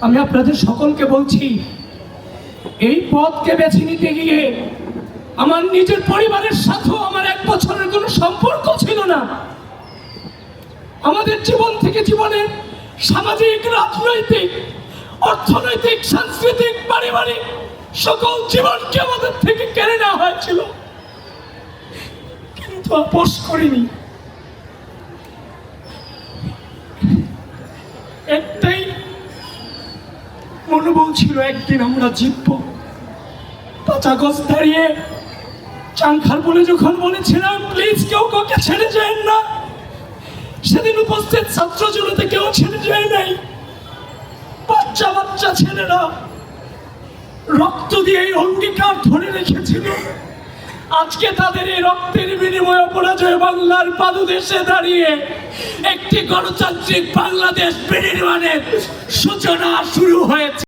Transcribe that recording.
আমি আপনাদের সকলকে বলছি, এই পথকে বেছে নিতে গিয়ে আমার নিজের পরিবারের সাথেও আমার 1 বছরের কোনো সম্পর্ক ছিল না। আমাদের জীবন থেকে জীবনের সামাজিক, রাজনৈতিক, অর্থনৈতিক, সাংস্কৃতিক, পারিবারিক সকল জীবনকে আমাদের থেকে কেড়ে নেওয়া হয়েছিল, কিন্তু আপোষ করিনি। একটাই মনোবল ছিল, একদিন আমরা জিতবো। 5 আগস্ট দাঁড়িয়ে চাংখার বলে যখন বলেছিলাম প্লিজ কেউ কাউকে ছেড়ে যায় না, সেদিন উপস্থিত ছাত্র জনতা কেউ ছেড়ে যায় নাই। বাচ্চা বাচ্চা ছেলেরা রক্ত দিয়ে এই অঙ্গীকার ধরে রেখেছিল। আজকে তাদের এই রক্তের বিনিময়ে অপরাজয় বাংলার পাদদেশে দাঁড়িয়ে একটি গণতান্ত্রিক বাংলাদেশ বিনির্মাণের সূচনা শুরু হয়েছে।